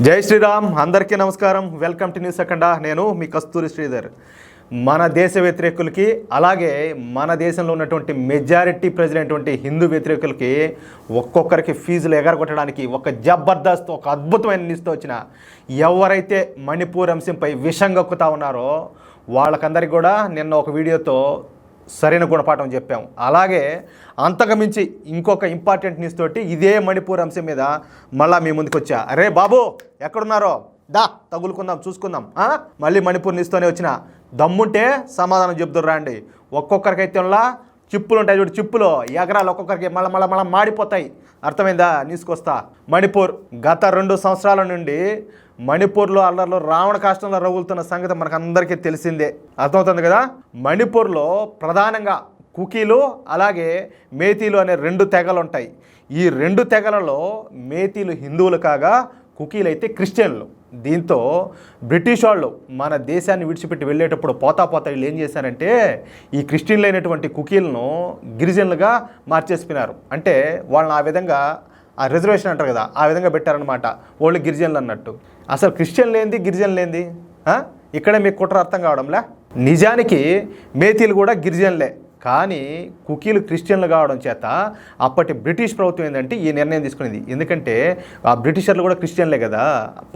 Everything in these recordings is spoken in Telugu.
జై శ్రీరామ్, అందరికీ నమస్కారం. Welcome to news సెకండా. నేను మీ కస్తూరి శ్రీధర్. మన దేశ వ్యతిరేకులకి, అలాగే మన దేశంలో ఉన్నటువంటి మెజారిటీ ప్రజలైనటువంటి హిందూ వ్యతిరేకులకి ఒక్కొక్కరికి ఫీజులు ఎగరగొట్టడానికి ఒక జబర్దస్త్, ఒక అద్భుతమైన న్యూస్తో వచ్చిన ఎవరైతే మణిపూర్ అంశంపై విషం కక్కుతా ఉన్నారో వాళ్ళకందరికీ కూడా నిన్న ఒక వీడియోతో సరైన గుణపాఠం చెప్పాము. అలాగే అంతకుమించి ఇంకొక ఇంపార్టెంట్ న్యూస్ తోటి ఇదే మణిపూర్ అంశం మీద మళ్ళీ మీ ముందుకు వచ్చా. అరే బాబు, ఎక్కడున్నారో దా తగులుకుందాం, చూసుకుందాం. మళ్ళీ మణిపూర్ న్యూస్తోనే వచ్చిన. దమ్ముంటే సమాధానం చెప్తుర్రా అండి. ఒక్కొక్కరికైతే చిప్పులు ఉంటాయి చూడు, చిప్పులు ఎకరాలు ఒక్కొక్కరికి మళ్ళీ మాడిపోతాయి. అర్థమైందా? న్యూస్కి వస్తా. మణిపూర్ గత 2 సంవత్సరాల నుండి మణిపూర్లో అల్లర్లో రావణ కాష్టంలో రగులుతున్న సంగతి మనకు అందరికీ తెలిసిందే. అర్థమవుతుంది కదా. మణిపూర్లో ప్రధానంగా కుకీలు అలాగే మేతీలు అనే 2 తెగలు ఉంటాయి. ఈ 2 తెగలలో మేతీలు హిందువులు కాగా కుకీలు అయితే క్రిస్టియన్లు. దీంతో బ్రిటిష్ వాళ్ళు మన దేశాన్ని విడిచిపెట్టి వెళ్ళేటప్పుడు పోతా వీళ్ళు ఏం చేశారంటే ఈ క్రిస్టియన్లు అయినటువంటి కుకీలను గిరిజనులుగా మార్చేసిపోయినారు. అంటే వాళ్ళని ఆ విధంగా ఆ రిజర్వేషన్ అంటారు కదా, ఆ విధంగా పెట్టారనమాట. వాళ్ళు గిరిజనులు అన్నట్టు. అసలు క్రిస్టియన్లు ఏంది, గిరిజనులు ఏంది? ఇక్కడే మీకు కుట్ర అర్థం కావడంలే. నిజానికి మేతీలు కూడా గిరిజనులే, కానీ కుకీలు క్రిస్టియన్లు కావడం చేత అప్పటి బ్రిటిష్ ప్రభుత్వం ఏంటంటే ఈ నిర్ణయం తీసుకునేది. ఎందుకంటే ఆ బ్రిటిషర్లు కూడా క్రిస్టియన్లే కదా,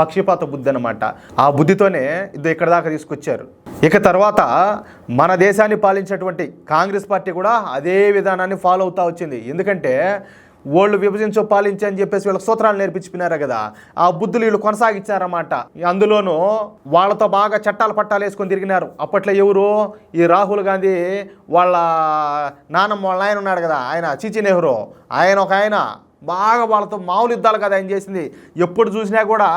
పక్షపాత బుద్ధి అనమాట. ఆ బుద్ధితోనే ఇది ఇక్కడ దాకా తీసుకొచ్చారు. ఇక తర్వాత మన దేశాన్ని పాలించినటువంటి కాంగ్రెస్ పార్టీ కూడా అదే విధానాన్ని ఫాలో అవుతూ వచ్చింది. ఎందుకంటే వాళ్ళు విభజించో పాలించి అని చెప్పేసి వీళ్ళకి సూత్రాలు నేర్పించిపోయినారు కదా, ఆ బుద్ధులు వీళ్ళు కొనసాగించారన్నమాట. అందులోనూ వాళ్ళతో బాగా చట్టాలు పట్టాలు వేసుకొని తిరిగినారు. అప్పట్లో ఎవరు? ఈ రాహుల్ గాంధీ వాళ్ళ నాన్నమ్మ వాళ్ళ ఆయన ఉన్నాడు కదా, ఆయన చిచి నెహ్రూ, ఆయన బాగా వాళ్ళతో మామూలు యుద్ధాలు కదా ఆయన చేసింది. ఎప్పుడు చూసినా కూడా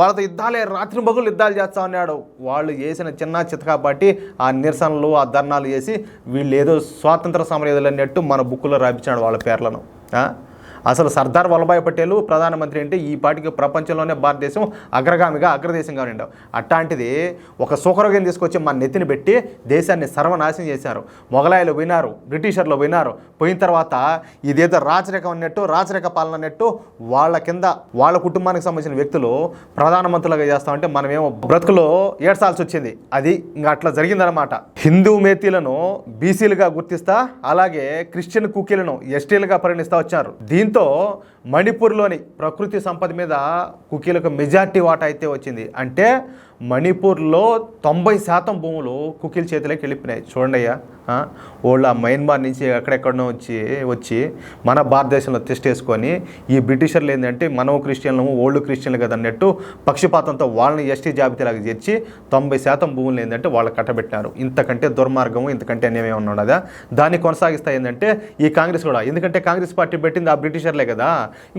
వాళ్ళతో యుద్ధాలే, రాత్రి పగులు యుద్ధాలు చేస్తా ఉన్నాడు. వాళ్ళు చేసిన చిన్న చితకా బట్టి ఆ నిరసనలు, ఆ ధర్నాలు చేసి వీళ్ళు ఏదో స్వాతంత్ర సమరయోధులు అన్నట్టు మన బుక్కులో రాయించాడు వాళ్ళ పేర్లను. అసలు సర్దార్ వల్లభాయ్ పటేల్ ప్రధానమంత్రి అంటే ఈ పాటికి ప్రపంచంలోనే భారతదేశం అగ్రదేశంగా ఉండవు. అట్లాంటిది ఒక సూకరోగ్యం తీసుకొచ్చి మన నెత్తిని పెట్టి దేశాన్ని సర్వనాశనం చేశారు. మొఘలాయులు పోయినారు, బ్రిటిషర్లు పోయినారు. పోయిన తర్వాత ఇదేదో రాచరికం అన్నట్టు, రాచరిక పాలన అన్నట్టు వాళ్ళ కింద వాళ్ళ కుటుంబానికి సంబంధించిన వ్యక్తులు ప్రధానమంత్రులుగా చేస్తామంటే మనమేమో బ్రతుకులో ఏడ్చాల్సి వచ్చింది. అది ఇంకా అట్లా జరిగిందనమాట. హిందూ మేతీలను బీసీలుగా గుర్తిస్తా, అలాగే క్రిస్టియన్ కుకీలను ఎస్టీలుగా పరిగణిస్తా వచ్చారు. దీంతో మణిపూర్లోని ప్రకృతి సంపద మీద కుకీలకు మెజార్టీ వాటా అయితే వచ్చింది. అంటే మణిపూర్లో 90% భూములు కుకీల చేతిలోకి వెళ్ళిపోయినాయి. చూడండి అయ్యా, వాళ్ళు ఆ మయన్మార్ నుంచి ఎక్కడెక్కడనో వచ్చి మన భారతదేశంలో టెస్ట్ వేసుకొని ఈ బ్రిటిషర్లు ఏంటంటే మనం క్రిస్టియన్లు, ఓల్డ్ క్రిస్టియన్లు కదా అన్నట్టు పక్షపాతంతో వాళ్ళని ఎస్టీ జాబితాలాగా చేర్చి 90% భూములు ఏంటంటే వాళ్ళు కట్టబెట్టినారు. ఇంతకంటే దుర్మార్గము, ఇంతకంటే అన్యాయం ఉన్నాడు. దాన్ని కొనసాగిస్తాయి ఏంటంటే ఈ కాంగ్రెస్ కూడా. ఎందుకంటే కాంగ్రెస్ పార్టీ పెట్టింది ఆ బ్రిటిషర్లే కదా,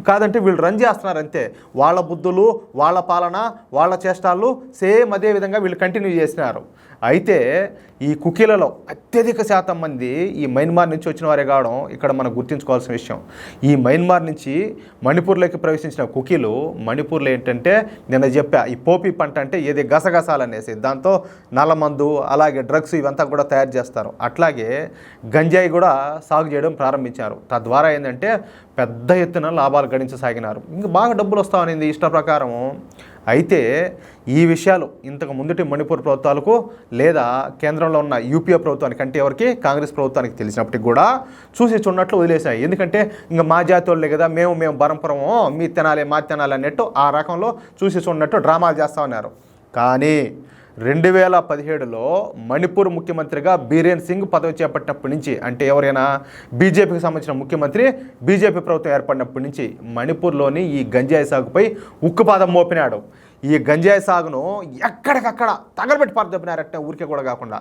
కాదంటే వీళ్ళు రన్ చేస్తున్నారు అంతే. వాళ్ళ బుద్ధులు, వాళ్ళ పాలన, వాళ్ళ చేష్టాలు సేమ్ అదే విధంగా వీళ్ళు కంటిన్యూ చేసినారు. అయితే ఈ కుకీలలో అత్యధిక శాతం మంది ఈ మయన్మార్ నుంచి వచ్చిన వారే కావడం ఇక్కడ మనం గుర్తుంచుకోవాల్సిన విషయం. ఈ మయన్మార్ నుంచి మణిపూర్లోకి ప్రవేశించిన కుకీలు మణిపూర్లో ఏంటంటే నిన్న చెప్పా, ఈ పోపీ పంట అంటే ఏది గసగసాలు అనేసి దాంతో నల్లమందు అలాగే డ్రగ్స్ ఇవంతా కూడా తయారు చేస్తారు. అట్లాగే గంజాయి కూడా సాగు చేయడం ప్రారంభించారు. తద్వారా ఏంటంటే పెద్ద ఎత్తున లాభాలు గడించసాగినారు. ఇంకా బాగా డబ్బులు వస్తామనేది ఇష్ట ప్రకారము. అయితే ఈ విషయాలు ఇంతకు ముందుటి మణిపూర్ ప్రభుత్వాలకు లేదా కేంద్రంలో ఉన్న యూపీఏ ప్రభుత్వానికి అంటే ఎవరికి, కాంగ్రెస్ ప్రభుత్వానికి తెలిసినప్పటికి కూడా చూసి చూడనట్లు వదిలేసాయి. ఎందుకంటే ఇంకా మా జాతి వాళ్ళే కదా, మేము బరంపురము, మీ తినాలి మా తినాలి అన్నట్టు ఆ రకంలో చూసి చూడనట్టు డ్రామాలు చేస్తూ ఉన్నారు. కానీ 2017లో మణిపూర్ ముఖ్యమంత్రిగా బీరేన్ సింగ్ పదవి చేపట్టినప్పటి నుంచి, అంటే ఎవరైనా బీజేపీకి సంబంధించిన ముఖ్యమంత్రి బీజేపీ ప్రభుత్వం ఏర్పడినప్పటి నుంచి మణిపూర్లోని ఈ గంజాయి సాగుపై ఉక్కుపాదం మోపినాడు. ఈ గంజాయి సాగును ఎక్కడికక్కడ తగలబెట్టి పారదొప్పినారట్టే. ఊరికే కూడా కాకుండా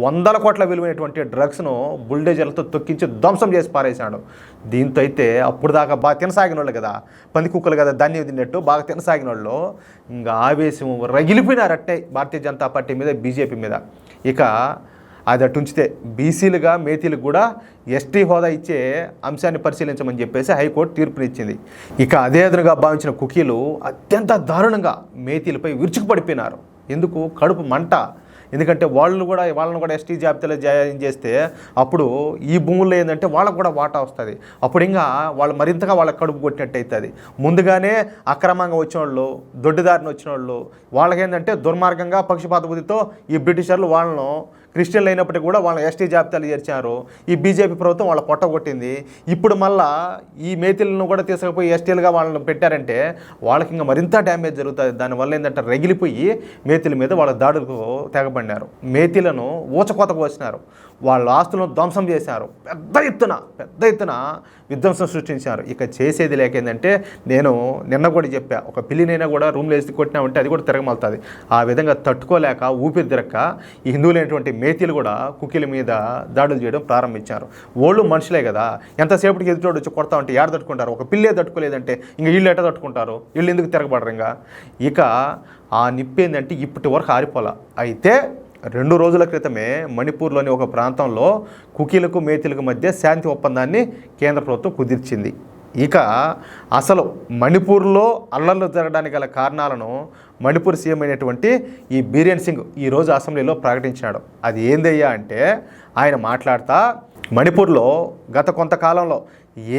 100 కోట్ల విలువైనటువంటి డ్రగ్స్ను బుల్డేజర్లతో తొక్కించి ధ్వంసం చేసి పారేశాడు. దీంతో అయితే అప్పుడు దాకా బాగా తినసాగిన వాళ్ళు కదా, పంది కుక్కలు కదా ధాన్యం తిన్నట్టు బాగా తినసాగిన వాళ్ళు ఇంకా ఆవేశం రగిలిపోయినారట్టే భారతీయ జనతా పార్టీ మీద, బీజేపీ మీద. ఇక అది అటుంచితే బీసీలుగా మేతీలకు కూడా ఎస్టీ హోదా ఇచ్చే అంశాన్ని పరిశీలించమని చెప్పేసి హైకోర్టు తీర్పునిచ్చింది. ఇక అదే ఎదురుగా భావించిన కుకీలు అత్యంత దారుణంగా మేతీలపై విరుచుకుపడిపోయినారు. ఎందుకు? కడుపు మంట. ఎందుకంటే వాళ్ళని కూడా ఎస్టీ జాబితాలో జాయిన్ చేస్తే అప్పుడు ఈ భూముల్లో ఏంటంటే వాళ్ళకు కూడా వాటా వస్తుంది. అప్పుడు ఇంకా వాళ్ళు మరింతగా వాళ్ళకి కడుపు కొట్టినట్టు అవుతుంది. ముందుగానే అక్రమంగా వచ్చిన వాళ్ళు, దొడ్డిదారిని వచ్చిన వాళ్ళు, వాళ్ళకేంటంటే దుర్మార్గంగా పక్షపాత బుద్ధితో ఈ బ్రిటిషర్లు వాళ్ళను క్రిస్టియన్లు అయినప్పటికీ కూడా వాళ్ళని ఎస్టీ జాబితాలు చేర్చారు. ఈ బీజేపీ ప్రభుత్వం వాళ్ళ పొట్టగొట్టింది. ఇప్పుడు మళ్ళా ఈ మేతిలను కూడా తీసుకుపోయి ఎస్టీలుగా వాళ్ళని పెట్టారంటే వాళ్ళకి ఇంకా మరింత డ్యామేజ్ జరుగుతుంది. దానివల్ల ఏంటంటే రగిలిపోయి మేతిల మీద వాళ్ళ దాడులకు తెగబడినారు. మేతిలను ఊచకోత కోసినారు, వాళ్ళ ఆస్తులను ధ్వంసం చేశారు, పెద్ద ఎత్తున విధ్వంసం సృష్టించారు. ఇక చేసేది లేకేందంటే నేను నిన్న కూడా చెప్పా, ఒక పిల్లినైనా కూడా రూమ్లో వేసి కొట్టినామంటే అది కూడా తిరగమలుతుంది. ఆ విధంగా తట్టుకోలేక ఊపిరి తిరక్క ఈ హిందువులైనటువంటి మేతీలు కూడా కుకీల మీద దాడులు చేయడం ప్రారంభించారు. వాళ్ళు మనుషులే కదా, ఎంతసేపటికి ఎదుటోడు వచ్చి కొడతా ఉంటే ఏడ తట్టుకుంటారు? ఒక పిల్లే తట్టుకోలేదంటే ఇంక వీళ్ళు ఎట్ట తట్టుకుంటారు? వీళ్ళు ఎందుకు తిరగబడరు? ఇక ఆ నిప్పేందంటే ఇప్పటి వరకు ఆరిపోలా. అయితే 2 రోజుల క్రితమే మణిపూర్లోని ఒక ప్రాంతంలో కుకీలకు మేతీలకు మధ్య శాంతి ఒప్పందాన్ని కేంద్ర ప్రభుత్వం కుదిర్చింది. ఇక అసలు మణిపూర్లో అల్లర్లు జరగడానికి గల కారణాలను మణిపూర్ సీఎం అయినటువంటి ఈ బీరేన్ సింగ్ ఈరోజు అసెంబ్లీలో ప్రకటించాడు. అది ఏందయ్యా అంటే, ఆయన మాట్లాడుతూ మణిపూర్లో గత కొంతకాలంలో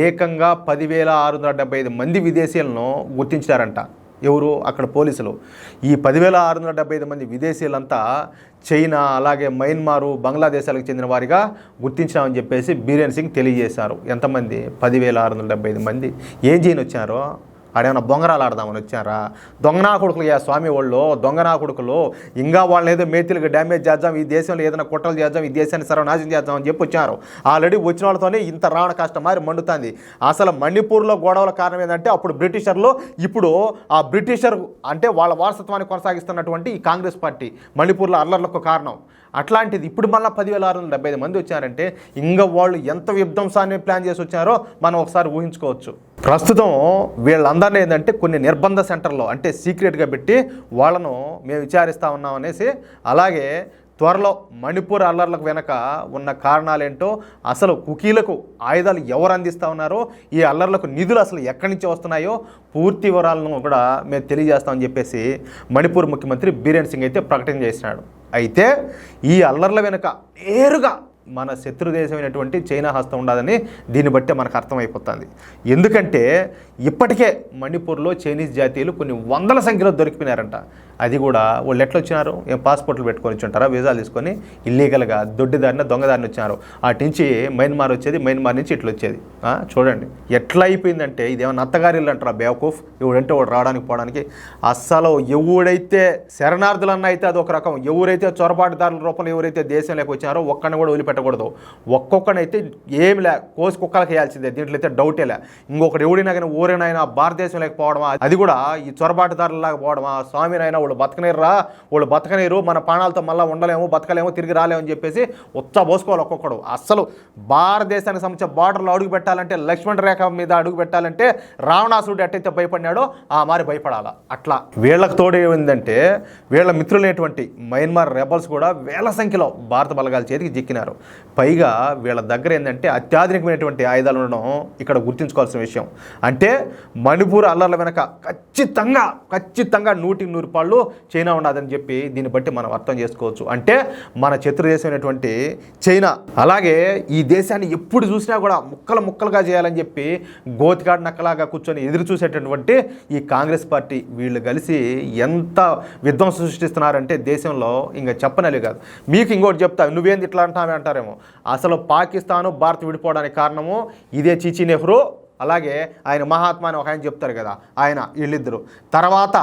ఏకంగా 10,675 మంది విదేశీయులను గుర్తించారంట. ఎవరు? అక్కడ పోలీసులు. ఈ 10,675 మంది విదేశీయులంతా చైనా, అలాగే మయన్మారు, బంగ్లాదేశాలకు చెందిన వారిగా గుర్తించామని చెప్పేసి బీరేన్ సింగ్ తెలియజేశారు. ఎంతమంది? 10,675 మంది. ఏం చేయని వచ్చారో? ఆడేమన్నా బొంగరాలు ఆడదామని వచ్చారా? దొంగనా కొడుకులు స్వామి వాళ్ళు, దొంగనా కొడుకులు. ఇంకా వాళ్ళని ఏదో మేతీలకు డ్యామేజ్ చేద్దాం, ఈ దేశంలో ఏదైనా కుట్రలు చేద్దాం, ఈ దేశాన్ని సర్వనాశనం చేద్దాం అని చెప్పి వచ్చారు. ఆల్రెడీ వచ్చిన వాళ్ళతోనే ఇంత రావణ కష్టం మారి మండుతుంది. అసలు మణిపూర్లో గొడవల కారణం ఏంటంటే అప్పుడు బ్రిటిషర్లు, ఇప్పుడు ఆ బ్రిటిషర్ అంటే వాళ్ళ వారసత్వాన్ని కొనసాగిస్తున్నటువంటి ఈ కాంగ్రెస్ పార్టీ మణిపూర్లో అల్లర్లకు కారణం. అట్లాంటిది ఇప్పుడు మళ్ళీ 10,675 మంది వచ్చారంటే ఇంకా వాళ్ళు ఎంత విధ్వంసాన్ని ప్లాన్ చేసి వచ్చారో మనం ఒకసారి ఊహించుకోవచ్చు. ప్రస్తుతం వీళ్ళందరినీ ఏంటంటే కొన్ని నిర్బంధ సెంటర్లో అంటే సీక్రెట్గా పెట్టి వాళ్ళను మేము విచారిస్తూ ఉన్నాం అనేసి, అలాగే త్వరలో మణిపూర్ అల్లర్లకు వెనక ఉన్న కారణాలేంటో, అసలు కుకీలకు ఆయుధాలు ఎవరు అందిస్తూ ఉన్నారో, ఈ అల్లర్లకు నిధులు అసలు ఎక్కడి నుంచి వస్తున్నాయో పూర్తి వివరాలను కూడా మేము తెలియజేస్తామని చెప్పేసి మణిపూర్ ముఖ్యమంత్రి బీరేన్ సింగ్ అయితే ప్రకటన చేసినాడు. అయితే ఈ అల్లర్ల వెనుక నేరుగా మన శత్రు దేశమైనటువంటి చైనా హస్తం ఉండదని దీన్ని బట్టే మనకు అర్థమైపోతుంది. ఎందుకంటే ఇప్పటికే మణిపూర్లో చైనీస్ జాతీయులు కొన్ని వందల సంఖ్యలో దొరికిపోయినారంట. అది కూడా వాళ్ళు ఎట్లా వచ్చినారు? ఏం పాస్పోర్ట్లు పెట్టుకొని వచ్చి ఉంటారా? వీసాలు తీసుకొని ఇల్లీగల్గా దొడ్డిదారిన దొంగదారిని వచ్చారు. అటు నుంచి మయన్మార్ వచ్చేది, మయన్మార్ నుంచి ఇట్లా వచ్చేది. చూడండి ఎట్లా అయిపోయిందంటే, ఇదేమన్నా అత్తగారిల్లు అంటారా బేవకూఫ్? ఎవడంటే వాడు రావడానికి పోవడానికి. అస్సలు ఎవడైతే శరణార్థులన్నా అయితే అది ఒక రకం, ఎవరైతే చొరబాటుదారుల రూపంలో ఎవరైతే దేశంలోకి వచ్చారో ఒక్కడిని కూడా వదిలిపెట్టకూడదు. ఒక్కొక్కనైతే ఏమి లే, కోసి కుక్కలకి వేయాల్సిందే, దీంట్లో అయితే డౌటే లే. ఇంకొకటి ఎవడినా కానీ ఊరినైనా భారతదేశంలోకి పోవడమా, అది కూడా ఈ చొరబాటుదారులాగా పోవడమా, స్వామినైనా వాళ్ళు బతకనేరు, మన ప్రాణాలతో మళ్ళీ ఉండలేము, బతకలేము, తిరిగి రాలేము అని చెప్పేసి ఉత్సా పోసుకోవాలి ఒక్కొక్కడు. అసలు భారతదేశానికి సంబంధించిన బార్డర్లో అడుగు పెట్టాలంటే, లక్ష్మణ రేఖ మీద అడుగు పెట్టాలంటే రావణాసురుడు ఎట్టయితే భయపడినాడో ఆ మారి భయపడాలా. అట్లా వీళ్ళకి తోడు ఏమైందంటే, వీళ్ళ మిత్రులైనటువంటి మయన్మార్ రెబల్స్ కూడా వేల సంఖ్యలో భారత బలగాల చేతికి చిక్కినారు. పైగా వీళ్ళ దగ్గర ఏంటంటే అత్యాధునికమైనటువంటి ఆయుధాలు ఉండడం ఇక్కడ గుర్తుంచుకోవాల్సిన విషయం. అంటే మణిపూర్ అల్లర్ల వెనక ఖచ్చితంగా 100% చైనా ఉన్నదని చెప్పి దీన్ని బట్టి మనం అర్థం చేసుకోవచ్చు. అంటే మన శత్రు దేశమైనటువంటి చైనా, అలాగే ఈ దేశాన్ని ఎప్పుడు చూసినా కూడా ముక్కలుగా చేయాలని చెప్పి గోతికాడు నక్కలాగా కూర్చొని ఎదురు చూసేటటువంటి ఈ కాంగ్రెస్ పార్టీ, వీళ్ళు కలిసి ఎంత విధ్వంసం సృష్టిస్తున్నారంటే దేశంలో ఇంకా చెప్పనలే కాదు. మీకు ఇంకోటి చెప్తా, నువ్వేంది ఇట్లా అంటారేమో. అసలు పాకిస్తాను భారత్ విడిపోవడానికి కారణము ఇదే చీచీ నెహ్రూ, అలాగే ఆయన మహాత్మా అని ఒక ఆయన చెప్తారు కదా, ఆయన, వీళ్ళిద్దరు. తర్వాత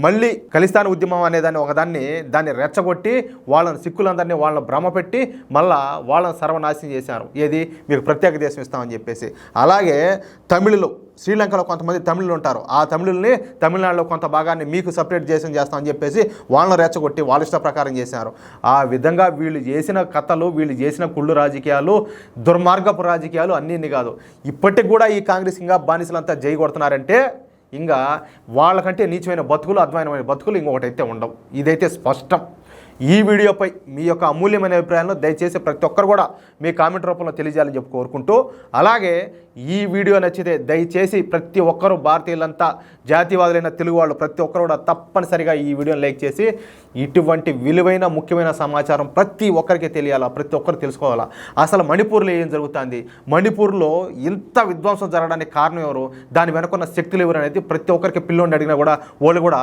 మళ్ళీ ఖలిస్తాన్ ఉద్యమం అనేదాన్ని దాన్ని రెచ్చగొట్టి వాళ్ళని సిక్కులందరినీ వాళ్ళని భ్రమ పెట్టి మళ్ళా వాళ్ళని సర్వనాశనం చేశారు. ఏది? మీకు ప్రత్యేక దేశం ఇస్తామని చెప్పేసి. అలాగే తమిళులు, శ్రీలంకలో కొంతమంది తమిళులు ఉంటారు, ఆ తమిళుల్ని తమిళనాడులో కొంత భాగాన్ని మీకు సపరేట్ దేశం చేస్తామని చెప్పేసి వాళ్ళని రెచ్చగొట్టి వాళ్ళ ఇష్ట ప్రకారం చేశారు. ఆ విధంగా వీళ్ళు చేసిన కథలు, వీళ్ళు చేసిన కుళ్ళు రాజకీయాలు, దుర్మార్గపు రాజకీయాలు అన్నీ కాదు. ఇప్పటికి కూడా ఈ కాంగ్రెస్ ఇంకా బానిసలంతా జై కొడుతున్నారంటే ఇంకా వాళ్ళకంటే నీచమైన బతుకులు, అద్భుతమైన బతుకులు ఇంకొకటైతే ఉండవు. ఇదైతే స్పష్టం. ఈ వీడియోపై మీ యొక్క అమూల్యమైన అభిప్రాయాలను దయచేసి ప్రతి ఒక్కరు కూడా మీ కామెంట్ రూపంలో తెలియజేయాలని చెప్పి కోరుకుంటూ, అలాగే ఈ వీడియో నచ్చితే దయచేసి ప్రతి ఒక్కరూ భారతీయులంతా జాతీయవాదులైన తెలుగు వాళ్ళు ప్రతి ఒక్కరు కూడా తప్పనిసరిగా ఈ వీడియోని లైక్ చేసి ఇటువంటి విలువైన ముఖ్యమైన సమాచారం ప్రతి ఒక్కరికి తెలియాలా, ప్రతి ఒక్కరు తెలుసుకోవాలా. అసలు మణిపూర్లో ఏం జరుగుతుంది, మణిపూర్లో ఇంత విధ్వంసం జరగడానికి కారణం ఎవరు, దాని వెనుకున్న శక్తులు ఎవరు అనేది ప్రతి ఒక్కరికి పిల్లోని అడిగినా కూడా వాళ్ళు కూడా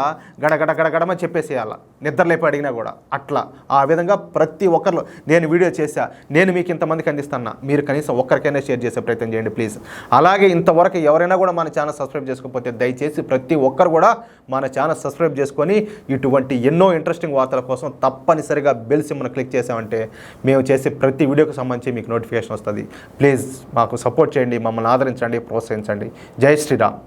గడమని చెప్పేసేయాల, నిద్రలేపి అడిగినా కూడా. అట్లా ఆ విధంగా ప్రతి ఒక్కరు నేను వీడియో చేశా, నేను మీకు ఇంతమందికి అందిస్తున్నా, మీరు కనీసం ఒక్కరికైనా షేర్ చేసే ప్రయత్నం చేయండి ప్లీజ్. అలాగే ఇంతవరకు ఎవరైనా కూడా మన ఛానల్ సబ్స్క్రైబ్ చేసుకోకపోతే దయచేసి ప్రతి ఒక్కరు కూడా మన ఛానల్ సబ్స్క్రైబ్ చేసుకొని ఇటువంటి ఎన్నో ఇంట్రెస్టింగ్ వార్తల కోసం తప్పనిసరిగా బెల్ సింబల్ని క్లిక్ చేసామంటే మేము చేసే ప్రతి వీడియోకి సంబంధించి మీకు నోటిఫికేషన్ వస్తుంది. ప్లీజ్ మాకు సపోర్ట్ చేయండి, మమ్మల్ని ఆదరించండి, ప్రోత్సహించండి. జై శ్రీరామ్.